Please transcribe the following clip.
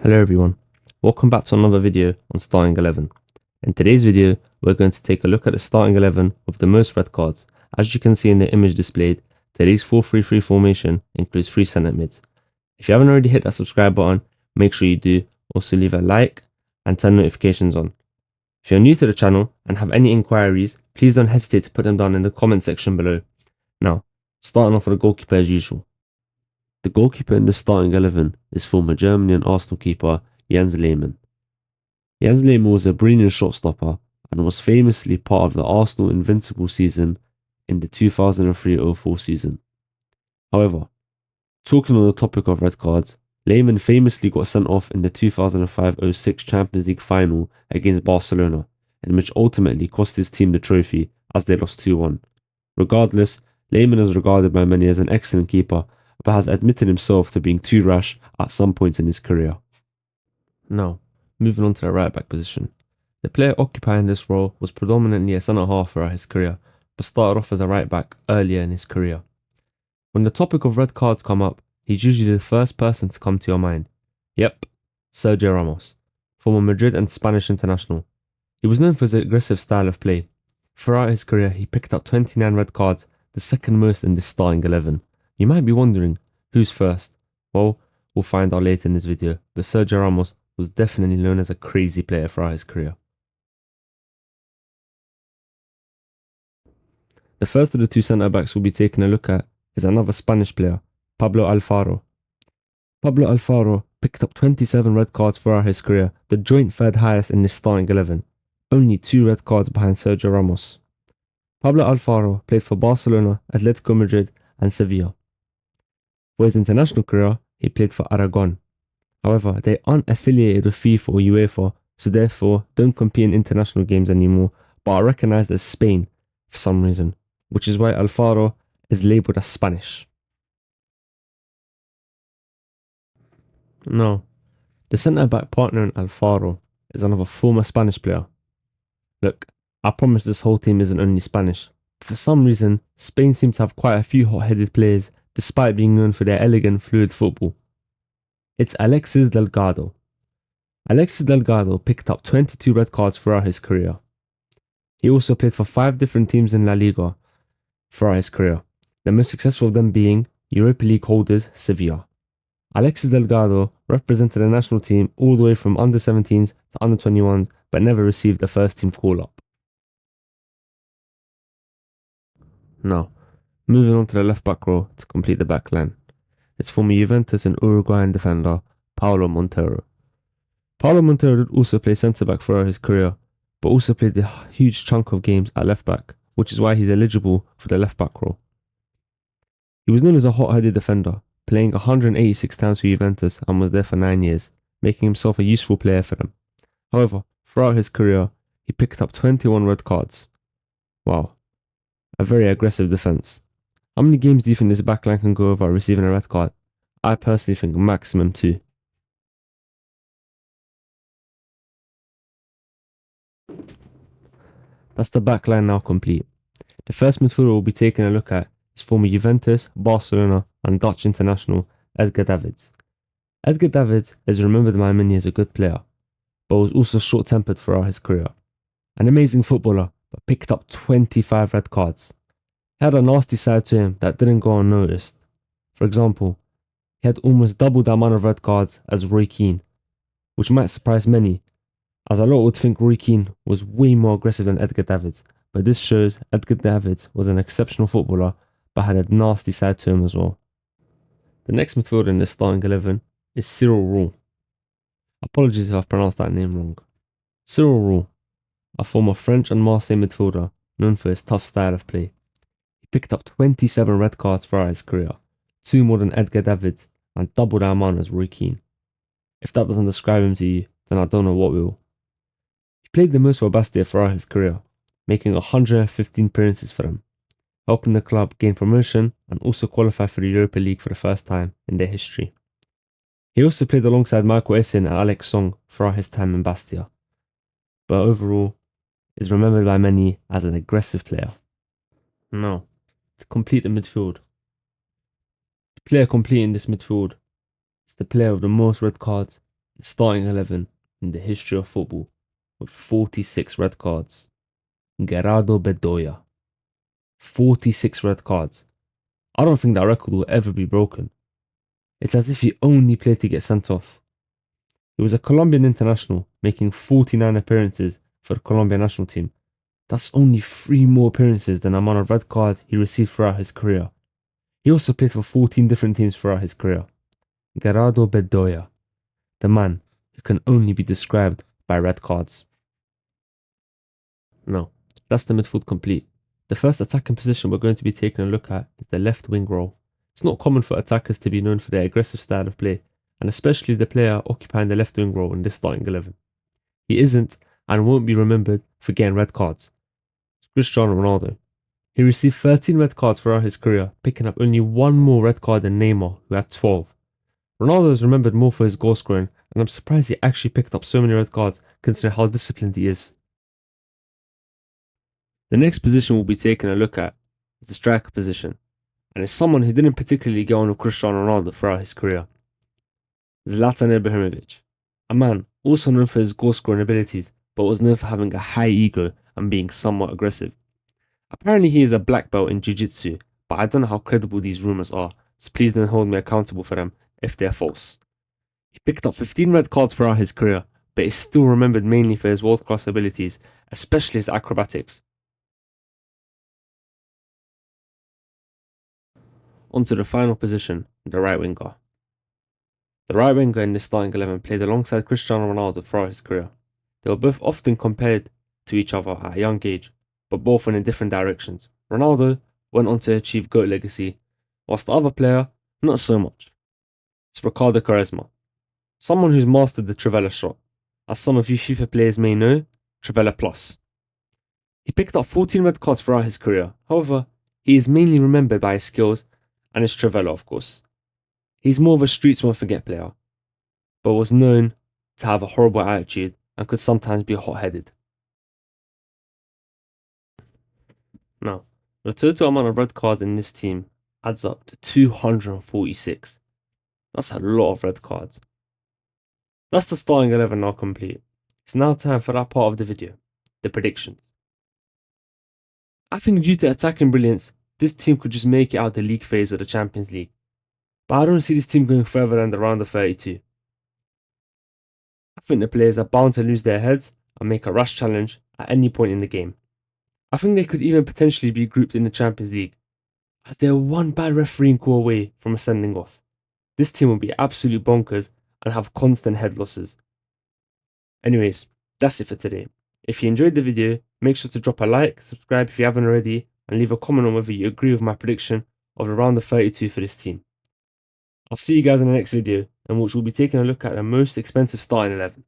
Hello everyone, welcome back to another video on Starting 11. In today's video, we're going to take a look at the starting 11 with the most red cards. As you can see in the image displayed, today's 4-3-3 formation includes 3 centre mids. If you haven't already hit that subscribe button, make sure you do. Also leave a like and turn notifications on. If you're new to the channel and have any inquiries, please don't hesitate to put them down in the comment section below. Now, starting off with the goalkeeper as usual. The goalkeeper in the starting 11 is former Germany and Arsenal keeper Jens Lehmann. Jens Lehmann was a brilliant shot stopper and was famously part of the Arsenal invincible season in the 2003-04 season. However, talking on the topic of red cards, Lehmann famously got sent off in the 2005-06 Champions League final against Barcelona, in which ultimately cost his team the trophy as they lost 2-1. Regardless, Lehmann is regarded by many as an excellent keeper, but has admitted himself to being too rash at some points in his career. Now, moving on to the right back position. The player occupying this role was predominantly a centre half throughout his career, but started off as a right back earlier in his career. When the topic of red cards come up, he's usually the first person to come to your mind. Yep, Sergio Ramos, former Madrid and Spanish international. He was known for his aggressive style of play. Throughout his career, he picked up 29 red cards, the second most in this starting 11. You might be wondering, who's first? Well, we'll find out later in this video, but Sergio Ramos was definitely known as a crazy player throughout his career. The first of the 2 centre-backs we'll be taking a look at is another Spanish player, Pablo Alfaro. Pablo Alfaro picked up 27 red cards throughout his career, the joint third highest in this starting 11, only 2 red cards behind Sergio Ramos. Pablo Alfaro played for Barcelona, Atletico Madrid and Sevilla. For his international career, he played for Aragon. However, they aren't affiliated with FIFA or UEFA, so therefore don't compete in international games anymore, but are recognised as Spain for some reason, which is why Alfaro is labelled as Spanish. Now, the centre-back partner in Alfaro is another former Spanish player. Look, I promise this whole team isn't only Spanish, but for some reason, Spain seems to have quite a few hot-headed players despite being known for their elegant, fluid football. It's Alexis Delgado. Alexis Delgado picked up 22 red cards throughout his career. He also played for 5 different teams in La Liga throughout his career, the most successful of them being Europa League holders Sevilla. Alexis Delgado represented the national team all the way from under-17s to under-21s, but never received a first-team call-up. Now, moving on to the left-back row to complete the back line. It's former Juventus and Uruguayan defender Paulo Montero. Paulo Montero did also play centre-back throughout his career, but also played a huge chunk of games at left-back, which is why he's eligible for the left-back role. He was known as a hot-headed defender, playing 186 times for Juventus and was there for 9 years, making himself a useful player for them. However, throughout his career, he picked up 21 red cards. Wow, a very aggressive defence. How many games do you think this backline can go without receiving a red card? I personally think maximum 2. That's the backline now complete. The first midfielder we'll be taking a look at is former Juventus, Barcelona and Dutch international Edgar Davids. Edgar Davids is remembered by many as a good player, but was also short-tempered throughout his career. An amazing footballer, but picked up 25 red cards. He had a nasty side to him that didn't go unnoticed. For example, he had almost double the amount of red cards as Roy Keane, which might surprise many, as a lot would think Roy Keane was way more aggressive than Edgar Davids, but this shows Edgar Davids was an exceptional footballer, but had a nasty side to him as well. The next midfielder in this starting 11 is Cyril Roux. Apologies if I've pronounced that name wrong. Cyril Roux, a former French and Marseille midfielder known for his tough style of play. He picked up 27 red cards throughout his career, 2 more than Edgar Davids and double the amount as Roy Keane. If that doesn't describe him to you, then I don't know what will. He played the most for Bastia throughout his career, making 115 appearances for them, helping the club gain promotion and also qualify for the Europa League for the first time in their history. He also played alongside Michael Essien and Alex Song throughout his time in Bastia, but overall is remembered by many as an aggressive player. Now, to complete the midfield. The player completing this midfield is the player with the most red cards the starting 11 in the history of football with 46 red cards. Gerardo Bedoya. 46 red cards. I don't think that record will ever be broken. It's as if he only played to get sent off. He was a Colombian international, making 49 appearances for the Colombian national team. That's only 3 more appearances than the amount of red cards he received throughout his career. He also played for 14 different teams throughout his career. Gerardo Bedoya, the man who can only be described by red cards. Now, that's the midfield complete. The first attacking position we're going to be taking a look at is the left wing role. It's not common for attackers to be known for their aggressive style of play, and especially the player occupying the left wing role in this starting 11. He isn't and won't be remembered for getting red cards. It's Cristiano Ronaldo. He received 13 red cards throughout his career, picking up only 1 more red card than Neymar, who had 12. Ronaldo is remembered more for his goal scoring, and I'm surprised he actually picked up so many red cards considering how disciplined he is. The next position we'll be taking a look at is the striker position, and it's someone who didn't particularly get on with Cristiano Ronaldo throughout his career. Zlatan Ibrahimovic, a man also known for his goal scoring abilities, but was known for having a high ego and being somewhat aggressive. Apparently he is a black belt in Jiu-Jitsu, but I don't know how credible these rumours are, so please don't hold me accountable for them if they're false. He picked up 15 red cards throughout his career, but is still remembered mainly for his world-class abilities, especially his acrobatics. On to the final position, the right winger. The right winger in this starting 11 played alongside Cristiano Ronaldo throughout his career. They were both often compared to each other at a young age, but both went in different directions. Ronaldo went on to achieve GOAT legacy, whilst the other player, not so much. It's Ricardo Quaresma, someone who's mastered the Trivela shot, as some of you FIFA players may know, Trivela Plus. He picked up 14 red cards throughout his career, however, he is mainly remembered by his skills and his Trivela, of course. He's more of a streets won't forget player, but was known to have a horrible attitude and could sometimes be hot-headed. Now, the total amount of red cards in this team adds up to 246. That's a lot of red cards. That's the starting 11 now complete. It's now time for that part of the video, the predictions. I think due to attacking brilliance, this team could just make it out the league phase of the Champions League. But I don't see this team going further than the round of 32. I think the players are bound to lose their heads and make a rash challenge at any point in the game. I think they could even potentially be grouped in the Champions League, as they are one bad refereeing call away from a sending off. This team will be absolute bonkers and have constant head losses. Anyways, that's it for today. If you enjoyed the video, make sure to drop a like, subscribe if you haven't already, and leave a comment on whether you agree with my prediction of around the 32 for this team. I'll see you guys in the next video, in which we'll be taking a look at the most expensive starting 11.